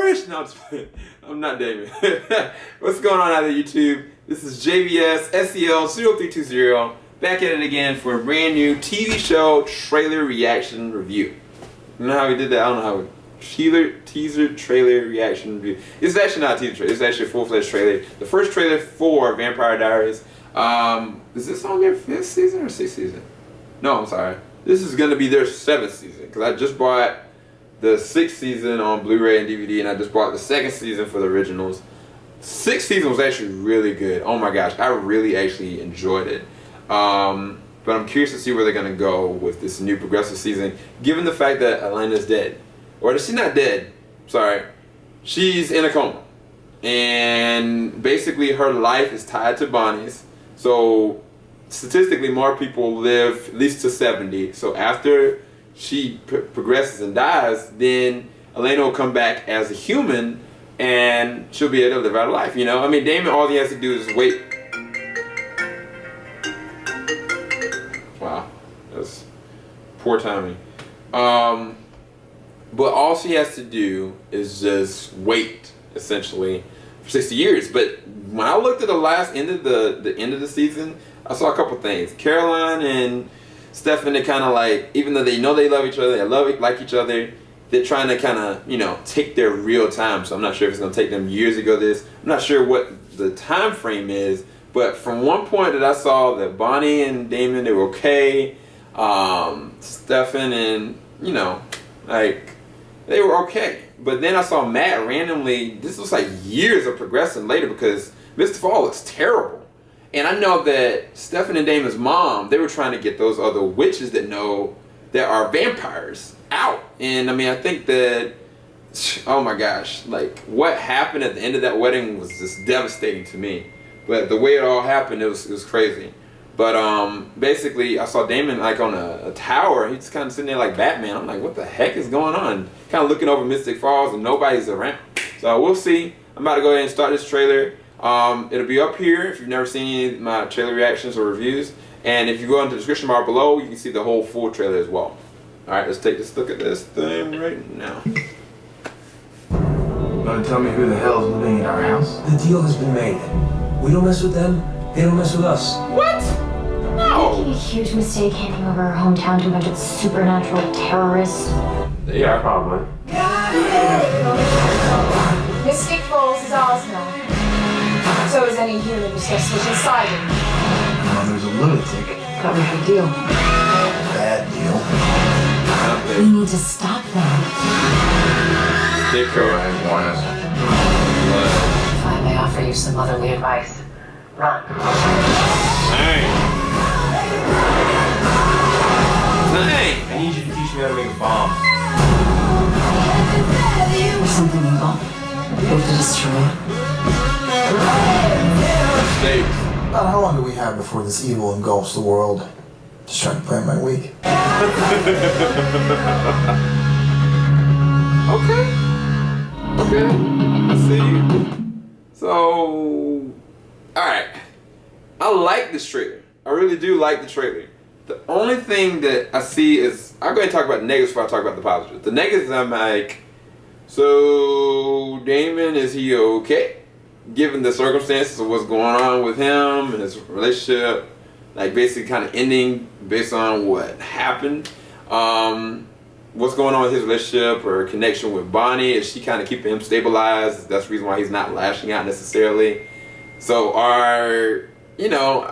Irish? No, I'm not Damon. What's going on out of YouTube? This is JVS SEL 0320 back at it again for a brand new TV show trailer reaction review. You know how we did that? I don't know how we... Teaser trailer reaction review. It's actually not a teaser trailer. It's actually a full-fledged trailer. The first trailer for Vampire Diaries. Is this on their 5th season or 6th season? No, I'm sorry. This is going to be their 7th season because I just bought the 6th season on Blu-ray and DVD, and I just bought the 2nd season for the originals. 6th season was actually really good. Oh my gosh, I really actually enjoyed it. But I'm curious to see where they're going to go with this new progressive season, given the fact that Elena's dead. Or she's not dead, sorry. She's in a coma. And basically her life is tied to Bonnie's. So statistically more people live at least to 70. So after she progresses and dies, then Elena will come back as a human and she'll be able to live out a life, you know? I mean, Damon, all he has to do is wait. Wow, that's poor timing. But all she has to do is just wait, essentially, for 60 years. But when I looked at the end of the season, I saw a couple things. Caroline and Stefan, they kind of like, even though they know they love each other, like each other, they're trying to kind of, you know, take their real time. So I'm not sure if it's going to take them years to go this. I'm not sure what the time frame is. But from one point that I saw that Bonnie and Damon, they were okay. Stefan and, you know, like, they were okay. But then I saw Matt randomly, this was like years of progressing later because Mr. Fall looks terrible. And I know that Stefan and Damon's mom, they were trying to get those other witches that know that are vampires out. And I mean, I think that, oh my gosh, like what happened at the end of that wedding was just devastating to me. But the way it all happened, it was crazy. But basically, I saw Damon like on a tower. He's kind of sitting there like Batman. I'm like, what the heck is going on? Kind of looking over Mystic Falls and nobody's around. So we'll see. I'm about to go ahead and start this trailer. It'll be up here if you've never seen any of my trailer reactions or reviews. And if you go into the description bar below, you can see the whole full trailer as well. Alright, let's take this look at this thing right now. You want to tell me who the hell is living in our house? The deal has been made. We don't mess with them, they don't mess with us. What? No! Making a huge mistake handing over our hometown to a bunch of supernatural terrorists. Yeah, probably. Mystic Falls is ours now. So is any human who steps foot inside it. Well, there's a lunatic. Got a good deal. Bad deal. We need to stop them. Stick Go ahead, warn us. If I may offer you some motherly advice, run. Dang. I need you to teach me how to make a bomb. There's something evil. We have to destroy it. About how long do we have before this evil engulfs the world? Just trying to plan my week. Okay, I see you. So, alright. I like this trailer. I really do like the trailer. The only thing that I see is, I'll go ahead and talk about the negatives before I talk about the positives. The negatives, I'm like, so Damon, is he okay? Given the circumstances of what's going on with him and his relationship, like basically kind of ending based on what happened. What's going on with his relationship or connection with Bonnie? Is she kind of keeping him stabilized? That's the reason why he's not lashing out necessarily. So you know,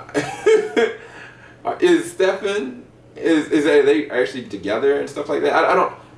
is Stefan, are they actually together and stuff like that? I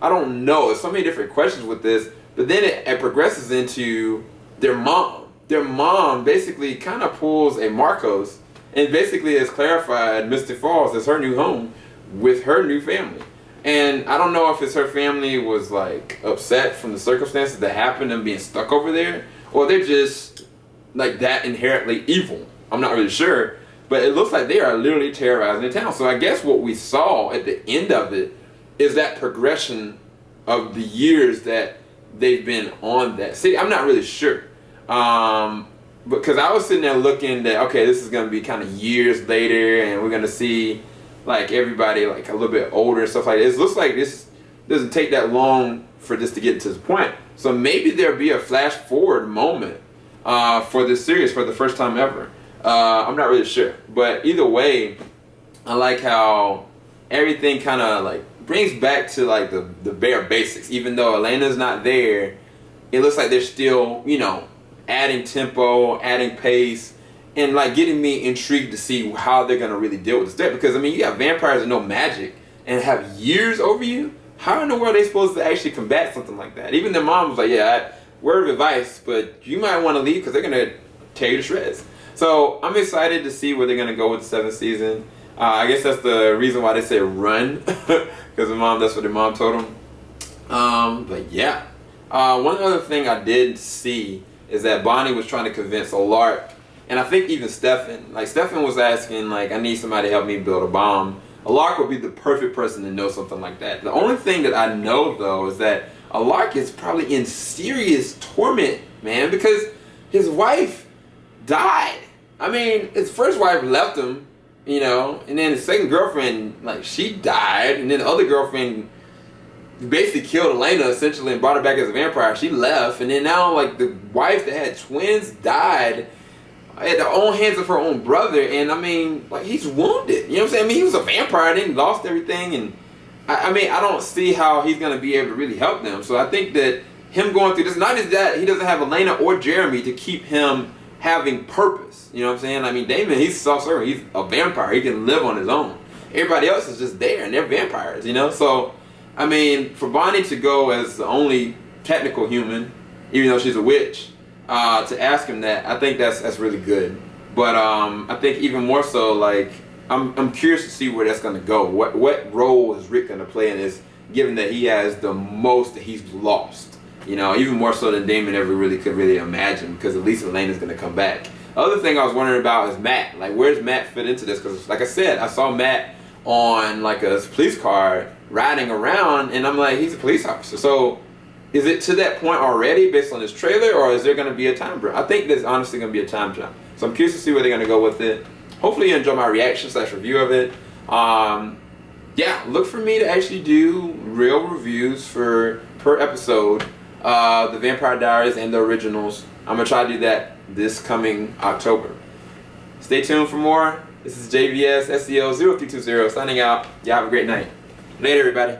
don't know. There's so many different questions with this, but then it progresses into their mom. Their mom basically kind of pulls a Marcos and basically has clarified Mystic Falls as her new home with her new family. And I don't know if it's her family was like upset from the circumstances that happened and being stuck over there, or they're just like that inherently evil. I'm not really sure, but it looks like they are literally terrorizing the town. So I guess what we saw at the end of it is that progression of the years that they've been on that city. I'm not really sure. Because I was sitting there looking that, okay, this is going to be kind of years later and we're going to see like everybody like a little bit older and stuff like this. It looks like this doesn't take that long for this to get to this point. So maybe there'll be a flash forward moment for this series for the first time ever. I'm not really sure, but either way, I like how everything kind of like brings back to like the bare basics. Even though Elena's not there, it looks like they're still, you know, adding tempo, adding pace, and like getting me intrigued to see how they're gonna really deal with this threat. Because I mean, you got vampires that know magic and have years over you. How in the world are they supposed to actually combat something like that? Even their mom was like, yeah, word of advice, but you might want to leave because they're gonna tear you to shreds. So I'm excited to see where they're gonna go with the 7th season. I guess that's the reason why they say run, because that's what their mom told them. But yeah, one other thing I did see is that Bonnie was trying to convince Alark, and I think even Stefan. Like Stefan was asking, like, I need somebody to help me build a bomb. Alark would be the perfect person to know something like that. The only thing that I know though is that Alark is probably in serious torment, man, because his wife died. I mean, his first wife left him, you know, and then his second girlfriend, like, she died, and then the other girlfriend basically killed Elena essentially and brought her back as a vampire. She left, and then now, like, the wife that had twins died at the own hands of her own brother, and I mean, like, he's wounded. You know what I'm saying? I mean, he was a vampire, then he lost everything, and I mean, I don't see how he's gonna be able to really help them. So I think that him going through this, not just that, he doesn't have Elena or Jeremy to keep him having purpose. You know what I'm saying? I mean, Damon, he's self-serving. He's a vampire. He can live on his own. Everybody else is just there, and they're vampires, you know? So, I mean, for Bonnie to go as the only technical human, even though she's a witch, to ask him that, I think that's really good. But I think even more so, like, I'm curious to see where that's going to go. What role is Rick going to play in this, given that he has the most that he's lost? You know, even more so than Damon ever really could really imagine, because at least Elena's going to come back. Other thing I was wondering about is Matt. Like, where's Matt fit into this? Because, like I said, I saw Matt on, like, a police car riding around, and I'm like, he's a police officer. So, is it to that point already based on this trailer, or is there going to be a time jump? I think there's honestly going to be a time jump. So, I'm curious to see where they're going to go with it. Hopefully you enjoy my reaction / review of it. Yeah, look for me to actually do real reviews per episode. The Vampire Diaries and the originals. I'm going to try to do that this coming October. Stay tuned for more. This is JVS SEO 0320 signing out. Y'all have a great night. Later, everybody.